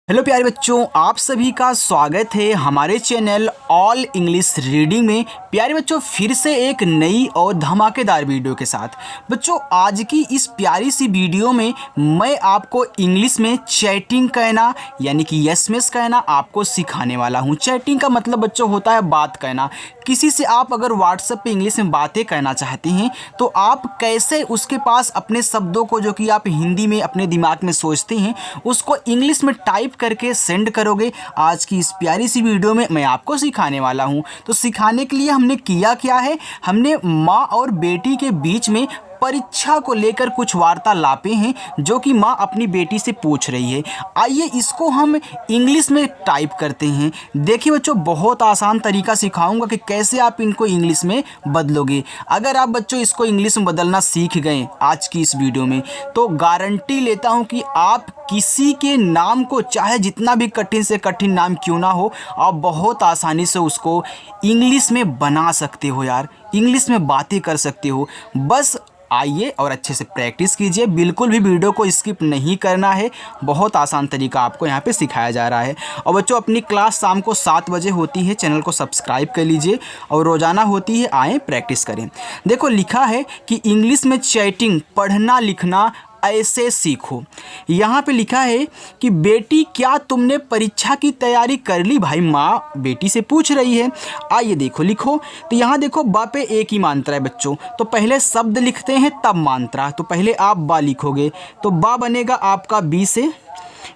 Hello प्यारे बच्चों, आप सभी का स्वागत है हमारे चैनल ऑल इंग्लिश रीडिंग में। प्यारे बच्चों, फिर से एक नई और धमाकेदार वीडियो के साथ। बच्चों, आज की इस प्यारी सी वीडियो में मैं आपको इंग्लिश में चैटिंग कहना यानी कि एसएमएस कहना आपको सिखाने वाला हूं। चैटिंग का मतलब बच्चों होता है बात कहना। किसी से आप अगर व्हाट्सएप पे इंग्लिश में बातें कहना चाहते हैं तो आप कैसे उसके पास अपने शब्दों को जो कि आप हिंदी में अपने दिमाग में सोचते हैं उसको इंग्लिश में टाइप करके सेंड करोगे। आज की इस प्यारी सी वीडियो में मैं आपको सिखाने वाला हूं। तो सिखाने के लिए हमने किया क्या है, हमने माँ और बेटी के बीच में परीक्षा को लेकर कुछ वार्तालापें हैं जो कि माँ अपनी बेटी से पूछ रही है। आइए इसको हम इंग्लिश में टाइप करते हैं। देखिए बच्चों, बहुत आसान तरीका सिखाऊंगा कि कैसे आप इनको इंग्लिश में बदलोगे। अगर आप बच्चों इसको इंग्लिश में बदलना सीख गए आज की इस वीडियो में तो गारंटी लेता हूं कि आप किसी के नाम को, चाहे जितना भी कठिन से कठिन नाम क्यों ना हो, आप बहुत आसानी से उसको इंग्लिश में बना सकते हो यार, इंग्लिश में बातें कर सकते हो। बस आइए और अच्छे से प्रैक्टिस कीजिए। बिल्कुल भी वीडियो को स्किप नहीं करना है, बहुत आसान तरीका आपको यहाँ पे सिखाया जा रहा है। और बच्चों, अपनी क्लास शाम को 7 बजे होती है, चैनल को सब्सक्राइब कर लीजिए और रोज़ाना होती है, आएँ प्रैक्टिस करें। देखो लिखा है कि इंग्लिश में चैटिंग पढ़ना लिखना ऐसे सीखो। यहाँ पे लिखा है कि बेटी क्या तुमने परीक्षा की तैयारी कर ली? भाई माँ बेटी से पूछ रही है। आइए देखो लिखो। तो यहाँ देखो बा पे एक ही मात्रा है बच्चों, तो पहले शब्द लिखते हैं तब मात्रा। तो पहले आप बा लिखोगे तो बा बनेगा आपका बी से।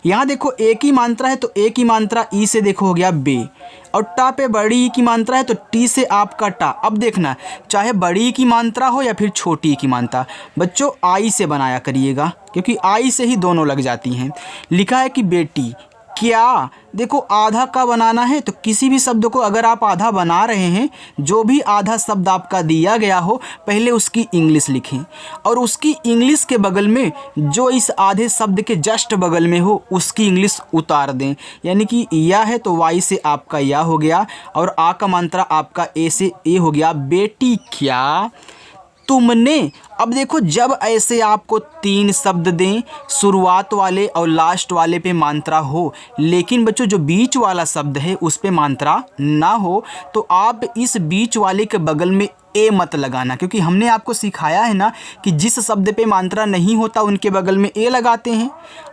यहाँ देखो एक ही मात्रा है तो एक ही मात्रा ई से देखो हो गया बे, और टा पे बड़ी ई की मात्रा है तो टी से आपका टा। अब देखना चाहे बड़ी ई की मात्रा हो या फिर छोटी ई की मात्रा, बच्चों आई से बनाया करिएगा क्योंकि आई से ही दोनों लग जाती हैं। लिखा है कि बेटी क्या, देखो आधा का बनाना है तो किसी भी शब्द को अगर आप आधा बना रहे हैं, जो भी आधा शब्द आपका दिया गया हो पहले उसकी इंग्लिश लिखें और उसकी इंग्लिश के बगल में जो इस आधे शब्द के जस्ट बगल में हो उसकी इंग्लिश उतार दें। यानी कि या है तो वाई से आपका या हो गया और आ का मात्रा आपका ए से ए हो गया। बेटी क्या तुमने। अब देखो जब ऐसे आपको 3 शब्द दें, शुरुआत वाले और लास्ट वाले पे मात्रा हो, लेकिन बच्चों जो बीच वाला शब्द है उस पे मात्रा ना हो, तो आप इस बीच वाले के बगल में ए मत लगाना, क्योंकि हमने आपको सिखाया है ना कि जिस शब्द पे मात्रा नहीं होता उनके बगल में ए लगाते हैं।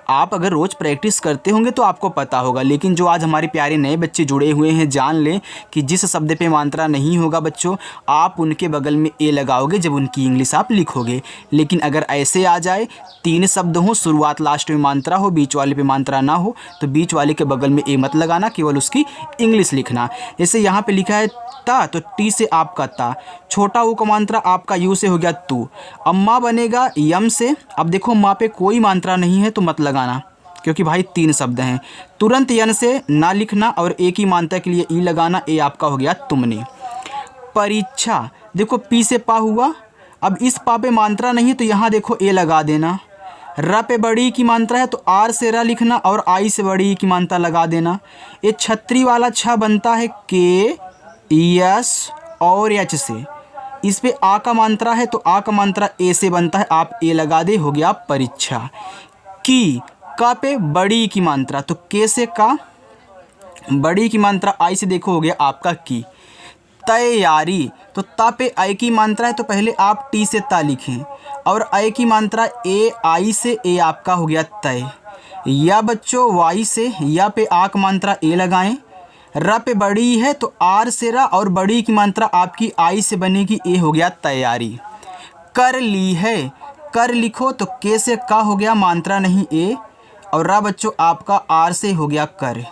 आप अगर रोज़ प्रैक्टिस करते होंगे तो आपको पता होगा, लेकिन जो आज हमारे प्यारे नए बच्चे जुड़े हुए हैं जान लें कि जिस शब्द पे मात्रा नहीं होगा बच्चों आप उनके बगल में ए लगाओगे जब उनकी इंग्लिश आप लिखोगे। लेकिन अगर ऐसे आ जाए 3 शब्द हो, शुरुआत लास्ट में मात्रा हो, बीच वाले पे मात्रा ना हो, तो बीच वाले के बगल में ए मत लगाना, केवल उसकी इंग्लिश लिखना। जैसे यहाँ पे लिखा है ता तो टी से आपका ता, छोटा ऊ का मात्रा आपका यू से हो गया तू। अब माँ बनेगा यम से। अब देखो माँ पे कोई मात्रा नहीं है तो मत लगाना क्योंकि भाई 3 शब्द हैं। तुरंत यन से ना लिखना और एक ही मात्रा के लिए ई लगाना, ए आपका हो गया तुमने। परीक्षा, देखो पी से पा हुआ, अब इस पा पे मात्रा नहीं तो यहाँ देखो ए लगा देना। र पे बड़ी की मात्रा है तो आर से रा लिखना और आई से बड़ी की मात्रा लगा देना। ये छतरी वाला छ बनता है के यस और एच से। इस पे आ का मात्रा है तो आ का मात्रा ए से बनता है, आप ए लगा दे, हो गया परीक्षा। की का पे बड़ी की मात्रा तो के से का, बड़ी की मात्रा आई से देखो हो गया आपका की। तैयारी, तो ता पे आई की मात्रा है तो पहले आप टी से ता लिखें और आई की मात्रा ए, आई से ए आपका हो गया तय। या बच्चों वाई से या पे आ की मात्रा ए लगाएं। र पे बड़ी है तो आर से रा और बड़ी की मात्रा आपकी आई से बनेगी, ए हो गया तैयारी। कर ली है, कर लिखो तो के से का हो गया मात्रा नहीं ए, और रा बच्चों आपका आर से हो गया कर।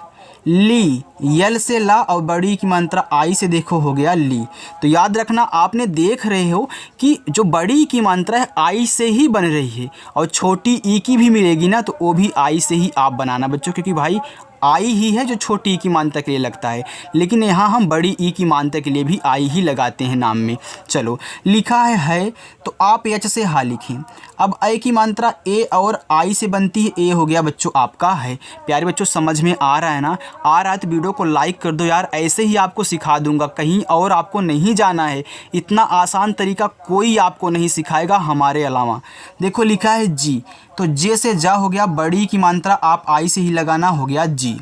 ली, यल से ला और बड़ी की मात्रा आई से देखो हो गया ली। तो याद रखना, आपने देख रहे हो कि जो बड़ी की मात्रा है आई से ही बन रही है और छोटी ई की भी मिलेगी ना तो वो भी आई से ही आप बनाना बच्चों, क्योंकि भाई आई ही है जो छोटी ई की मात्रा के लिए लगता है, लेकिन यहाँ हम बड़ी ई की मात्रा के लिए भी आई ही लगाते हैं नाम में। चलो लिखा है तो आप एच से हा लिखें। अब आई की मात्रा ए और आई से बनती है, ए हो गया बच्चों आपका है। प्यारे बच्चों समझ में आ रहा है ना? आ रहा है तो वीडियो को लाइक कर दो यार, ऐसे ही आपको सिखा दूंगा, कहीं और आपको नहीं जाना है। इतना आसान तरीका कोई आपको नहीं सिखाएगा हमारे अलावा। देखो लिखा है जी, तो जे से जा हो गया, बड़ी की मात्रा आप आई से ही लगाना, हो गया जी।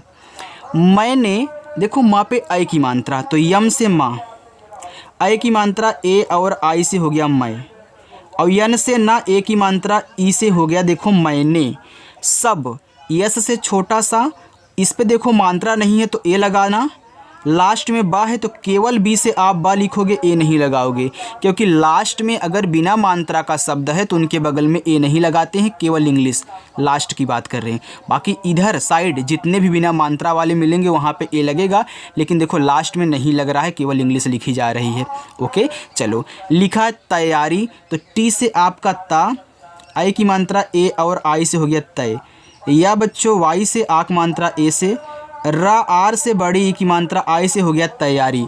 मैंने, देखो माँ पे आई की मात्रा, तो यम से माँ, आई की मात्रा ए और आई से हो गया मैं, और यन से ना, ए की मात्रा ई से हो गया देखो मैंने। सब, यस से छोटा सा, इस पे देखो मात्रा नहीं है तो ए लगाना, लास्ट में बा है तो केवल बी से आप बा लिखोगे, ए नहीं लगाओगे, क्योंकि लास्ट में अगर बिना मात्रा का शब्द है तो उनके बगल में ए नहीं लगाते हैं, केवल इंग्लिश लास्ट की बात कर रहे हैं। बाकी इधर साइड जितने भी बिना मात्रा वाले मिलेंगे वहाँ पे ए लगेगा, लेकिन देखो लास्ट में नहीं लग रहा है, केवल इंग्लिश लिखी जा रही है। ओके चलो, लिखा है तैयारी, तो टी से आपका ता, आई की मात्रा ए और आई से हो गया तय, या बच्चों वाई से आक मात्रा ए से, रा आर से बड़ी ई की मात्रा आई से हो गया तैयारी,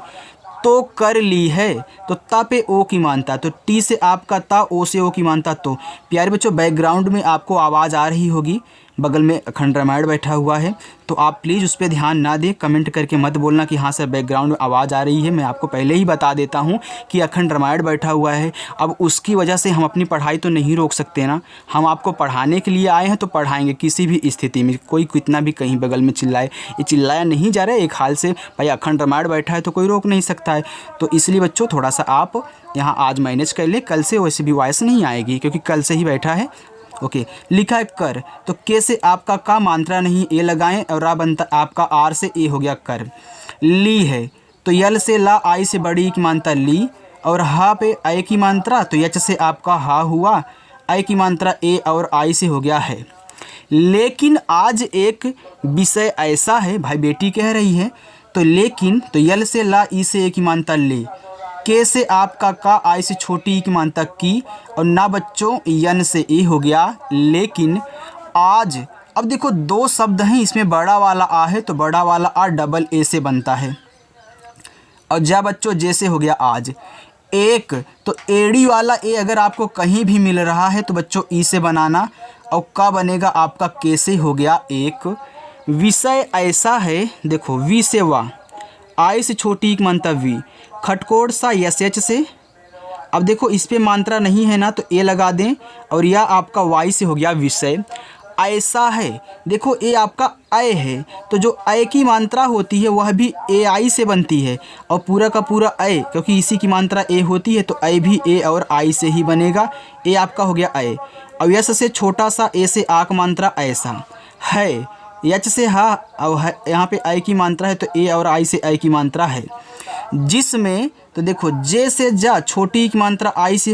तो कर ली है, तो ता पे ओ की मात्रा, तो टी से आपका ता, ओ से ओ की मात्रा तो। प्यारे बच्चों बैकग्राउंड में आपको आवाज़ आ रही होगी, बगल में अखंड रामायण बैठा हुआ है, तो आप प्लीज़ उस पर ध्यान ना दें, कमेंट करके मत बोलना कि हाँ सर बैकग्राउंड में आवाज़ आ रही है। मैं आपको पहले ही बता देता हूँ कि अखंड रामायण बैठा हुआ है, अब उसकी वजह से हम अपनी पढ़ाई तो नहीं रोक सकते ना, हम आपको पढ़ाने के लिए आए हैं तो पढ़ाएंगे किसी भी स्थिति में, कोई कितना भी कहीं बगल में चिल्लाए, ये चिल्लाया नहीं जा रहा है, एक हाल से भाई अखंड रामायण बैठा है तो कोई रोक नहीं सकता है। तो इसलिए बच्चों थोड़ा सा आप यहाँ आज मैनेज कर ले, कल से वैसे भी वॉइस नहीं आएगी क्योंकि कल से ही बैठा है। ओके लिखा है कर, तो के से आपका का मात्रा नहीं, ए लगाएं, और रा बनता आपका आर से ए हो गया कर। ली है, तो यल से ला, आई से बड़ी की मात्रा ली, और हा पे आई की मात्रा, तो यच से आपका हा हुआ, आई की मात्रा ए और आई से हो गया है। लेकिन आज एक विषय ऐसा है, भाई बेटी कह रही है, तो लेकिन, तो यल से ला, ई से ए की मात्रा ले, के से आपका का, आई से छोटी की मात्रा की, और ना बच्चों यन से ए हो गया लेकिन। आज, अब देखो दो शब्द हैं, इसमें बड़ा वाला आ है तो बड़ा वाला आ डबल ए से बनता है, और जा बच्चों जैसे हो गया आज। एक, तो एड़ी वाला ए अगर आपको कहीं भी मिल रहा है तो बच्चों ई से बनाना, और का बनेगा आपका के से हो गया एक। विषय ऐसा है, देखो वी से वा, आई से छोटी की मात्रा वी, खटकोड़ सा यस एच से, अब देखो इस पे मात्रा नहीं है ना तो ए लगा दें, और यह आपका वाई से हो गया विषय। ऐसा है, देखो ए आपका अय है, तो जो अय की मात्रा होती है वह भी ए आई से बनती है, और पूरा का पूरा अय, क्योंकि इसी की मात्रा ए होती है तो अय भी ए और आई से ही बनेगा, ए आपका हो गया अय। और यस से छोटा सा, ए से आक मात्रा ऐसा है, यच से हा, और यहाँ पे आई की मात्रा है तो ए और आई से आई की मात्रा है। जिसमें, तो देखो जे से जा, छोटी की मात्रा आई से,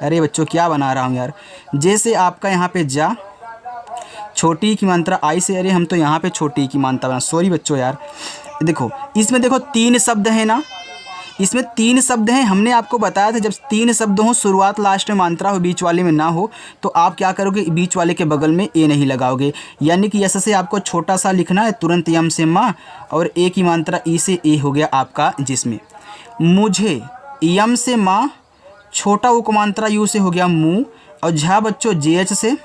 अरे बच्चों क्या बना रहा हूँ यार, जे से आपका यहाँ पे जा, छोटी की मात्रा आई से, अरे हम तो यहाँ पे छोटी की मात्रा बना, सॉरी बच्चों यार। देखो इसमें देखो तीन शब्द हैं ना, इसमें तीन शब्द हैं, हमने आपको बताया था जब तीन शब्द हों, शुरुआत लास्ट में मात्रा हो, बीच वाले में ना हो, तो आप क्या करोगे, बीच वाले के बगल में ए नहीं लगाओगे, यानी कि यस से आपको छोटा सा लिखना है, तुरंत यम से माँ, और ए की मात्रा ई से ए हो गया आपका। जिसमें मुझे, यम से माँ, छोटा उ को मात्रा यू से हो गया मुँह, और झा बच्चों जे एच से,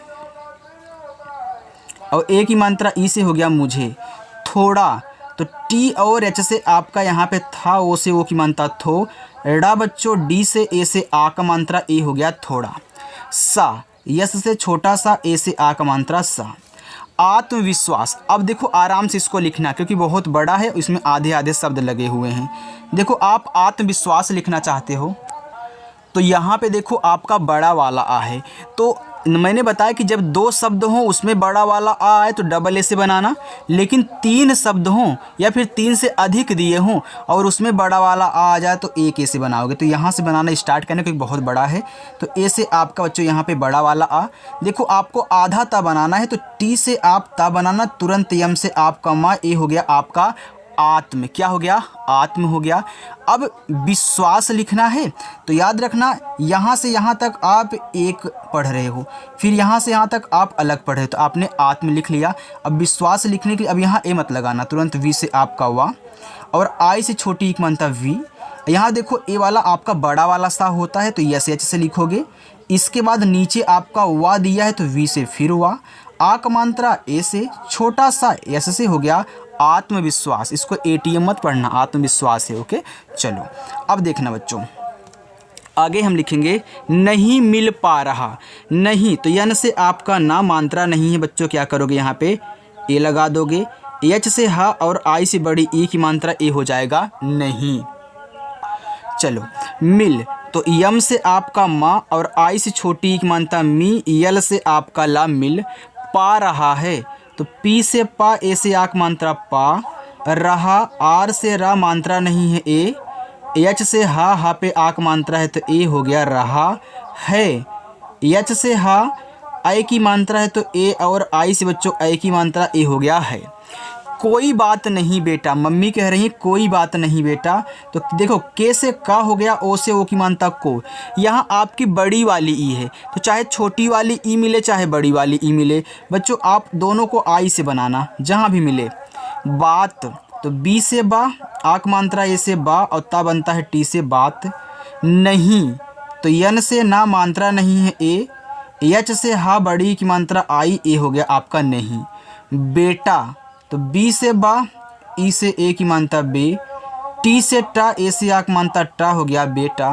और ए की मात्रा ई से हो गया मुझे। थोड़ा, तो टी और एच से आपका यहाँ पे था, ओ से ओ की मात्रा थो, ड़ा बच्चों डी से ए से आ का मात्रा ए हो गया थोड़ा। सा, यस से छोटा सा, ए से आ का मात्रा सा। आत्मविश्वास, अब देखो आराम से इसको लिखना क्योंकि बहुत बड़ा है, इसमें आधे आधे शब्द लगे हुए हैं। देखो आप आत्मविश्वास लिखना चाहते हो तो यहाँ पे देखो आपका बड़ा वाला आ है, तो मैंने बताया कि जब दो शब्द हों उसमें बड़ा वाला आ आए तो डबल ए से बनाना, लेकिन तीन शब्द हों या फिर तीन से अधिक दिए हों और उसमें बड़ा वाला आ जाए तो एक ए से बनाओगे। तो यहाँ से बनाना स्टार्ट करने क्योंकि बहुत बड़ा है, तो ए से आपका बच्चों यहाँ पे बड़ा वाला आ। देखो आपको आधा ता बनाना है तो टी से आप ता बनाना, तुरंत यम से आपका माँ, ए हो गया आपका आत्म, क्या हो गया, आत्म हो गया। अब विश्वास लिखना है तो याद रखना यहाँ से यहाँ तक आप एक पढ़ रहे हो, फिर यहाँ से यहाँ तक आप अलग पढ़ रहे हो, तो आपने आत्म लिख लिया। अब विश्वास लिखने के लिए अब यहाँ ए मत लगाना, तुरंत वी से आपका वा, और आई से छोटी एक मात्रा वी। यहाँ देखो ए वाला आपका बड़ा वाला सा होता है तो यस एच से लिखोगे, इसके बाद नीचे आपका वा दिया है तो वी से फिर वा, आ का मात्रा ए से, छोटा सा एस से हो गया आत्मविश्वास। इसको एटीएम मत पढ़ना, आत्मविश्वास है। ओके चलो अब देखना बच्चों, आगे हम लिखेंगे नहीं मिल पा रहा। नहीं, तो यन से आपका ना मात्रा नहीं है बच्चों, क्या करोगे यहाँ पे ए लगा दोगे। एच से हा और आई से बड़ी ई की मात्रा ए हो जाएगा नहीं। चलो मिल, तो यम से आपका माँ और आई से छोटी ई की मात्रा मी, यल से आपका ला मिल पा रहा है, तो पी से पा, ए से आक मात्रा पा, रहा आर से रा मात्रा नहीं है ए, एच से हा पे आक मात्रा है तो ए हो गया रहा है। एच से हा आई की मात्रा है तो ए, और आई से बच्चों आई की मात्रा ए हो गया है। कोई बात नहीं बेटा, मम्मी कह रही है कोई बात नहीं बेटा, तो देखो के से का हो गया, ओ से ओ की मात्रा को। यहाँ आपकी बड़ी वाली ई है, तो चाहे छोटी वाली ई मिले चाहे बड़ी वाली ई मिले बच्चों, आप दोनों को आई से बनाना जहाँ भी मिले। बात, तो बी से बा, आक मात्रा ए से बा, और ता बनता है टी से बात। नहीं, तो यन से ना मात्रा नहीं है ए, एच से हा बड़ी की मात्रा आई, ए हो गया आपका नहीं। बेटा, तो बी से बा, ई से ए की मात्रा बे, टी से टा, ए से आक मात्रा टा हो गया बेटा।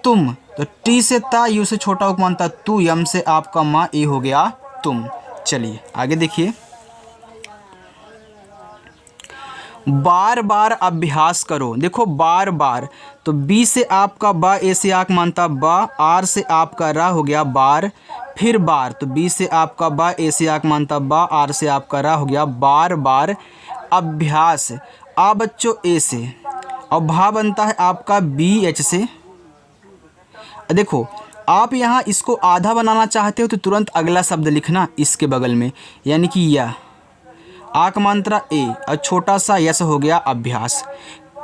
तुम, तो टी से ता, यू से छोटा उक मात्रा तू, यम से आपका माँ, ए हो गया तुम। चलिए आगे देखिए। बार बार अभ्यास करो, देखो बार बार, तो बी से आपका बा, ए से आक मात्रा बा, आर से आपका रा हो गया बार, फिर बार, तो बी से आपका बा, ए से आक मात्रा बा, आर से आपका रा हो गया बार बार अभ्यास। आ बच्चों ए से, और भा बनता है आपका बी एच से। देखो आप यहाँ इसको आधा बनाना चाहते हो तो तुरंत अगला शब्द लिखना इसके बगल में, यानी कि यह आक मात्रा ए और छोटा सा यस हो गया अभ्यास।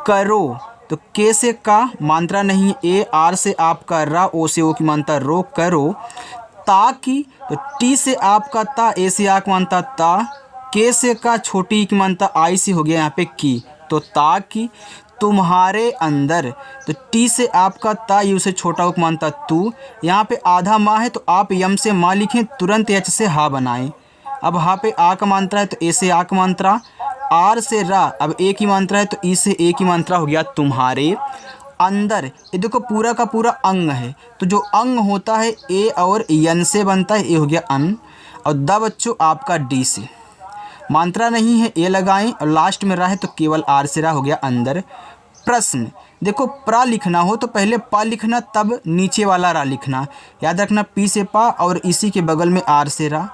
करो, तो के से का मात्रा नहीं ए, आर से आपका रा, ओ से ओ की मात्रा रो, करो। ताकि, तो टी से आपका ता, ए से आक मात्रा ता, के से का छोटी की मात्रा आई से हो गया यहाँ पे की, तो ताकि तुम्हारे अंदर, तो टी से आपका ता, यू से छोटा उक मात्रा तू, यहाँ पे आधा माँ है तो आप यम से माँ लिखें, तुरंत एच से हा बनाएं। अब हा पे आ का मात्रा है तो ए से आ का मात्रा, आर से रा, अब ए की मात्रा है तो ई से ए की मात्रा हो गया तुम्हारे अंदर। ये देखो पूरा का पूरा अंग है, तो जो अंग होता है ए और यन से बनता है, ए हो गया अन, और द बच्चों आपका डी से मात्रा नहीं है ए लगाएं, और लास्ट में रा है तो केवल आर से रा हो गया अंदर। प्रश्न, देखो प्रा लिखना हो तो पहले पा लिखना, तब नीचे वाला रा लिखना, याद रखना पी से पा और इसी के बगल में आर से रा।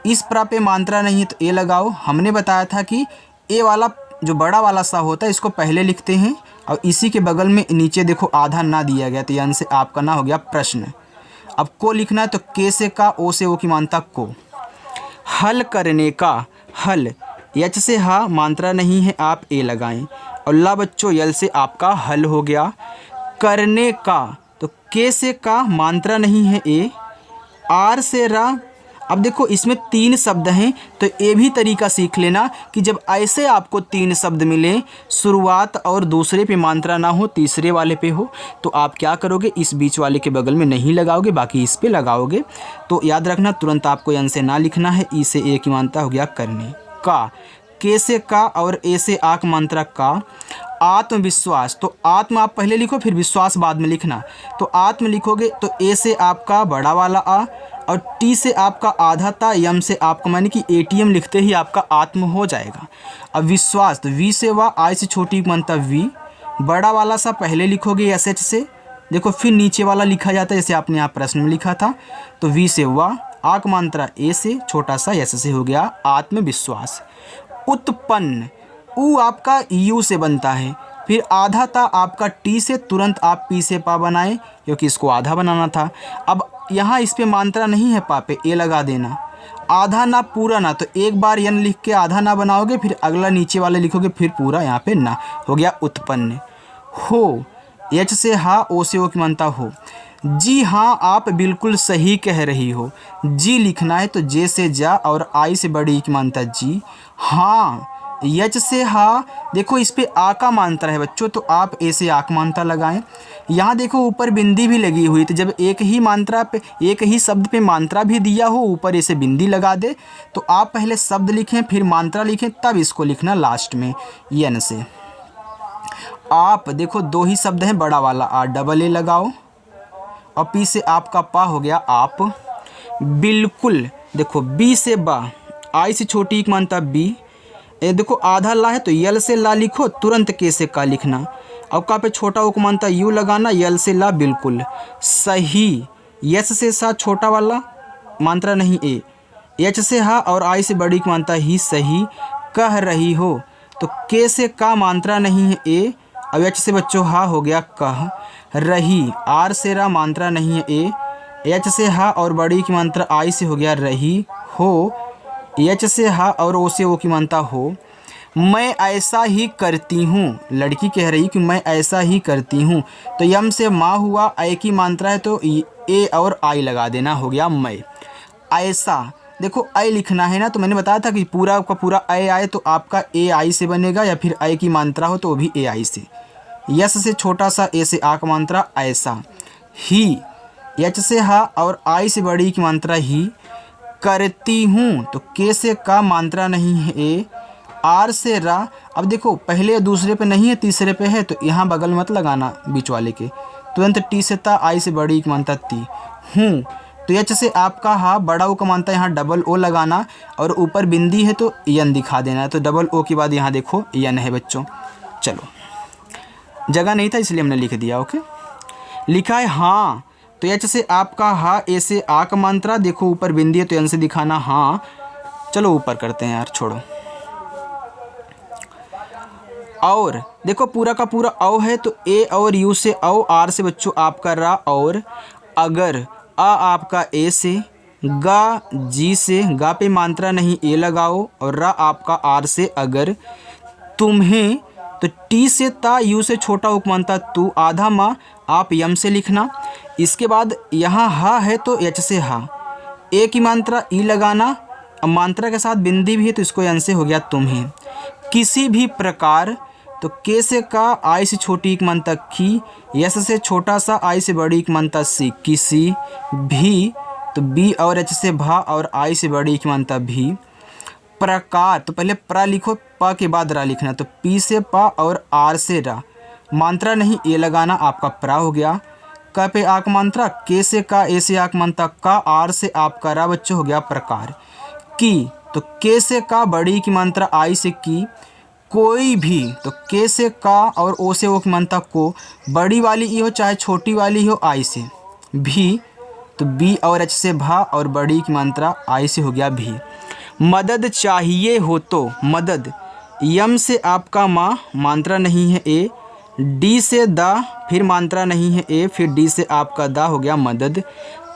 इस प्रा पे मात्रा नहीं है तो ए लगाओ। हमने बताया था कि ए वाला जो बड़ा वाला सा होता है इसको पहले लिखते हैं, और इसी के बगल में नीचे देखो आधा ना दिया गया, तो यानी से आपका ना हो गया प्रश्न। अब को लिखना है तो के से का, ओ से ओ की मात्रा को। हल करने का, हल एच से हा मात्रा नहीं है आप ए लगाएं, और ला बच्चों यल से आपका हल हो गया। करने का, तो के से का मात्रा नहीं है ए, आर से रा। अब देखो इसमें 3 शब्द हैं, तो ये भी तरीका सीख लेना कि जब ऐसे आपको 3 शब्द मिले, शुरुआत और दूसरे पे मात्रा ना हो, तीसरे वाले पे हो, तो आप क्या करोगे, इस बीच वाले के बगल में नहीं लगाओगे, बाकी इस पे लगाओगे। तो याद रखना तुरंत आपको यन से ना लिखना है, ई से ए की मात्रा हो गया करने का, के से का और ए से आक मात्रा का। आत्मविश्वास, तो आत्म आप पहले लिखो फिर विश्वास बाद में लिखना, तो आत्म लिखोगे तो ए से आपका बड़ा वाला आ, और टी से आपका आधा ता, यम से आपका माने कि एटीएम लिखते ही आपका आत्म हो जाएगा। अब विश्वास, तो वी से वा, आई से छोटी मात्रा वी, बड़ा वाला सा पहले लिखोगे एस एच से, देखो फिर नीचे वाला लिखा जाता है जैसे आपने यहाँ प्रश्न में लिखा था, तो वी से वा, आक मात्रा ए से, छोटा सा एस से हो गया आत्मविश्वास। उत्पन्न, ऊ आपका यू से बनता है, फिर आधा था आपका टी से, तुरंत आप पी से पा बनाएं क्योंकि इसको आधा बनाना था। अब यहाँ इस पे मात्रा नहीं है, पा पे ए लगा देना। आधा ना पूरा ना, तो एक बार यन लिख के आधा ना बनाओगे, फिर अगला नीचे वाले लिखोगे, फिर पूरा यहाँ पे ना हो गया उत्पन्न। हो, एच से हा, ओ से ओ की मात्रा हो। जी हाँ आप बिल्कुल सही कह रही हो, जी लिखना है तो जे से जा और आई से बड़ी की मात्रा जी। हाँ, यच से हा, देखो इस पे आ का मात्रा है बच्चों, तो आप ए से आक मात्रा लगाएं। यहाँ देखो ऊपर बिंदी भी लगी हुई, तो जब एक ही मात्रा पे, एक ही शब्द पे मात्रा भी दिया हो, ऊपर ऐसे बिंदी लगा दे, तो आप पहले शब्द लिखें फिर मात्रा लिखें, तब इसको लिखना लास्ट में यन से। आप देखो 2 ही शब्द हैं, बड़ा वाला आ, डबल ए लगाओ, और पी से आपका पा हो गया आप। बिल्कुल, देखो बी से बा, आई से छोटी एक मानता बी। ये देखो आधा ला है तो यल से ला लिखो, तुरंत के से का लिखना। अब का पे छोटा उक मानता यू लगाना, यल से ला, बिल्कुल सही। यस से सा छोटा वाला मात्रा नहीं ए, एच से हा और आई से बड़ी की मात्रा ही, सही कह रही हो। तो के से का मात्रा नहीं है ए, अब एच से बच्चों हा हो गया कह रही। आर से रा मात्रा नहीं है ए, एच से हा और बड़ी की मात्रा आई से हो गया रही हो। एच से हा और ओ से ओ की मात्रा हो। मैं ऐसा ही करती हूँ, लड़की कह रही कि मैं ऐसा ही करती हूँ। तो यम से माँ हुआ, ए की मात्रा है तो ए और आई लगा देना, हो गया मैं। ऐसा देखो ए लिखना है ना, तो मैंने बताया था कि पूरा का पूरा ए आए तो आपका ए आई से बनेगा, या फिर ए की मात्रा हो तो वो भी ए आई से। यस से छोटा सा ए से आ का मात्रा ऐसा। ही, एच से हा और आई से बड़ी की मात्रा ही। करती हूँ तो के से का मात्रा नहीं है ए, आर से रा। अब देखो पहले दूसरे पे नहीं है, तीसरे पे है, तो यहाँ बगल मत लगाना बीच वाले के, तुरंत टी से ता, आई से बड़ी की मानता ती हूँ। तो एच से आपका हा, बड़ा ओ का मानता यहाँ डबल ओ लगाना, और ऊपर बिंदी है तो यन दिखा देना है। तो डबल ओ के बाद यहाँ देखो यन है बच्चों। चलो, जगह नहीं था इसलिए हमने लिख दिया। ओके, लिखा है हाँ, तो एच से आपका हा, ए से आ का मात्रा, देखो ऊपर बिंदी है तो यन से दिखाना हाँ। चलो ऊपर करते हैं यार, छोड़ो। और देखो पूरा का पूरा औ है तो ए और यू से औ, आर से बच्चों आपका रा, और अगर आ आपका ए से, गा जी से, गा पे मात्रा नहीं ए लगाओ, और रा आपका आर से अगर। तुम्हें तो टी से ता, यू से छोटा उपमानता तू, आधा माँ आप यम से लिखना। इसके बाद यहाँ हा है तो एच से हा, ए की मात्रा ई लगाना, अब मात्रा के साथ बिंदी भी है तो इसको यन से हो गया तुम्हें। किसी भी प्रकार तो के से का, आई से छोटी एक मात्रा की, यस से छोटा सा, आई से बड़ी एक मात्रा सी, किसी भी, तो बी और एच से भा और आई से बड़ी एक मात्रा भी। प्रकार तो पहले प्रा लिखो, प के बाद रा लिखना, तो पी से पा और आर से रा, मात्रा नहीं ए लगाना, आपका प्रा हो गया। क पे आक मात्रा, के से का, ए से आक मात्रा का, आर से आपका रा बच्चों हो गया प्रकार। की तो के से का, बड़ी की मात्रा आई से की। कोई भी तो के से का और ओ से ओ की मात्रा को, बड़ी वाली ई हो चाहे छोटी वाली हो आई से। भी तो बी और एच से भा और बड़ी की मात्रा आई से हो गया भी। मदद चाहिए हो तो मदद, यम से आपका माँ, मात्रा नहीं है ए, डी से दा, फिर मात्रा नहीं है ए, फिर डी से आपका दा हो गया मदद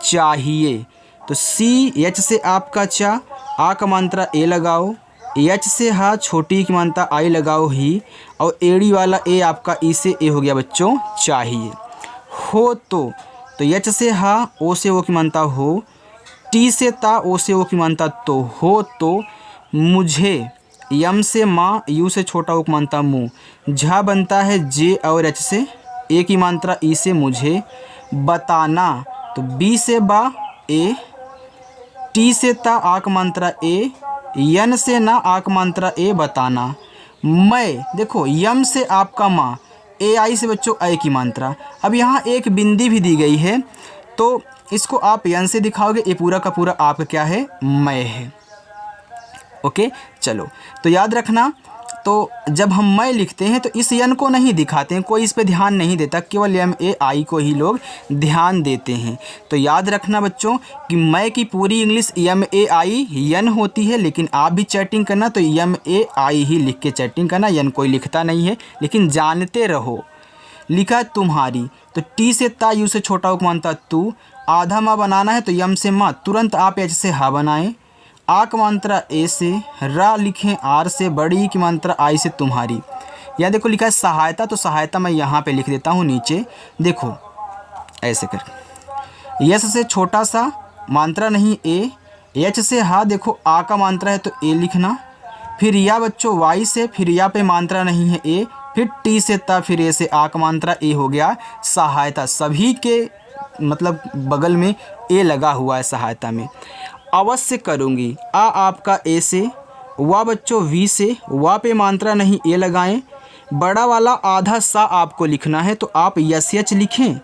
चाहिए। तो सी, एच से आपका चा, आ का मात्रा ए लगाओ, एच से हा, छोटी की मात्रा आई लगाओ ही, और एड़ी वाला ए आपका ई से ए हो गया बच्चों चाहिए। हो तो एच से हा, ओ से ओ की मात्रा हो, टी से ता, ओ से ओ की मात्रा तो, हो तो मुझे, यम से माँ, यू से छोटा ओ की मात्रा मुँह, झा बनता है जे और एच से, ए की मात्रा ई से मुझे, बताना तो बी से बा ए, टी से ता, आक मात्रा ए, यन से ना, आक मात्रा ए, बताना। मैं देखो यम से आपका माँ, ए आई से बच्चों ए की मात्रा। अब यहाँ एक बिंदी भी दी गई है तो इसको आप यन से दिखाओगे, ये पूरा का पूरा आपका क्या है, मैं है। ओके, चलो तो याद रखना, तो जब हम मैं लिखते हैं तो इस यन को नहीं दिखाते हैं, कोई इस पे ध्यान नहीं देता, केवल एम ए आई को ही लोग ध्यान देते हैं। तो याद रखना बच्चों कि मैं की पूरी इंग्लिश एम ए आई यन होती है, लेकिन आप भी चैटिंग करना तो एम ए आई ही लिख के चैटिंग करना, यन कोई लिखता नहीं है, लेकिन जानते रहो। लिखा है तुम्हारी, तो टी से ता, यू से छोटा उपमानता तू, आधा माँ बनाना है तो यम से माँ, तुरंत आप एच से हा बनाएं, आ की मात्रा ए से, रा लिखें आर से, बड़ी की मात्रा आई से तुम्हारी। यहाँ देखो लिखा है सहायता, तो सहायता मैं यहाँ पे लिख देता हूँ नीचे, देखो ऐसे कर। यस से छोटा सा, मात्रा नहीं ए, एच से हा, देखो आ का मात्रा है तो ए लिखना, फिर या बच्चों वाई से, फिर या पे मात्रा नहीं है ए, फिर टी से ता, फिर ए से आ का मात्रा ए हो गया सहायता। सभी के मतलब बगल में ए लगा हुआ है सहायता में। अवश्य करूँगी, आ आपका ए से, वा बच्चों वी से, वा पे मात्रा नहीं ए लगाएं, बड़ा वाला आधा सा आपको लिखना है तो आप यस एच लिखें,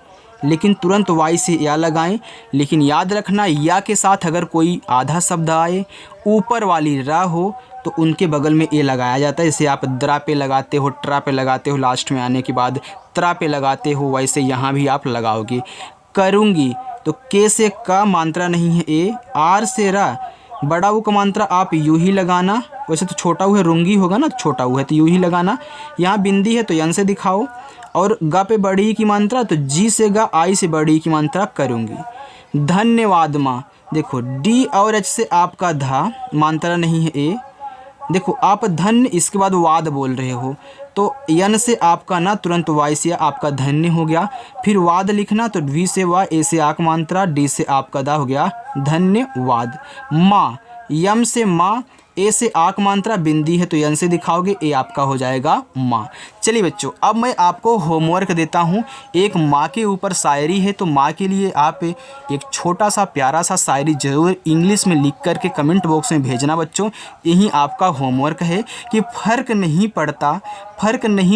लेकिन तुरंत वाई से या लगाएं। लेकिन याद रखना या के साथ अगर कोई आधा शब्द आए, ऊपर वाली रा हो, तो उनके बगल में ए लगाया जाता है। जैसे आप द्रा पे लगाते हो, ट्रा पे लगाते हो, लास्ट में आने के बाद त्रा पे लगाते हो, वैसे यहाँ भी आप लगाओगे। करूँगी तो के से का मात्रा नहीं है ए, आर से रा, बड़ा ऊ का मात्रा आप यूँ ही लगाना। वैसे तो छोटा ऊ है, रुंगी होगा ना, छोटा ऊ है तो यूँ ही लगाना। यहाँ बिंदी है तो यन से दिखाओ। और ग पे बड़ी ई की मात्रा तो जी से गा, आई से बड़ी ई की मात्रा करूँगी। धन्यवाद माँ, देखो डी और एच से आपका धा मात्रा नहीं है ए। देखो आप धन्य इसके बाद वाद बोल रहे हो, तो यन से आपका ना तुरंत वाई से आपका धन्य हो गया। फिर वाद लिखना तो वी से वा, ए से आक मात्रा, डी से आपका दा हो गया धन्यवाद। माँ, यम से माँ, ए से आक मात्रा, बिंदी है तो यन से दिखाओगे, ए आपका हो जाएगा माँ। चलिए बच्चों, अब मैं आपको होमवर्क देता हूँ। एक माँ के ऊपर शायरी है, तो माँ के लिए आप एक छोटा सा प्यारा सा शायरी ज़रूर इंग्लिश में लिख कर के कमेंट बॉक्स में भेजना बच्चों। यही आपका होमवर्क है कि फ़र्क नहीं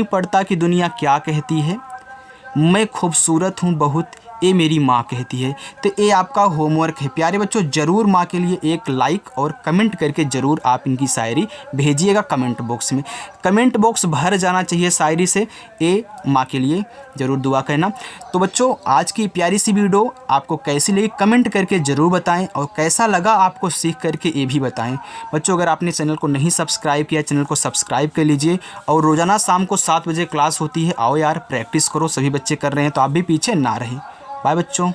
पड़ता कि दुनिया क्या कहती है, मैं खूबसूरत हूँ बहुत, ये मेरी माँ कहती है। तो ये आपका होमवर्क है प्यारे बच्चों। ज़रूर माँ के लिए एक लाइक और कमेंट करके ज़रूर आप इनकी शायरी भेजिएगा कमेंट बॉक्स में। कमेंट बॉक्स भर जाना चाहिए शायरी से। ये माँ के लिए ज़रूर दुआ करना। तो बच्चों, आज की प्यारी सी वीडियो आपको कैसी लगी कमेंट करके ज़रूर बताएं, और कैसा लगा आपको सीख करके ये भी बताएं। बच्चों, अगर आपने चैनल को नहीं सब्सक्राइब किया, चैनल को सब्सक्राइब कर लीजिए। और रोज़ाना शाम को 7 बजे क्लास होती है, आओ यार प्रैक्टिस करो। सभी बच्चे कर रहे हैं तो आप भी पीछे ना रहें। बाय बच्चों।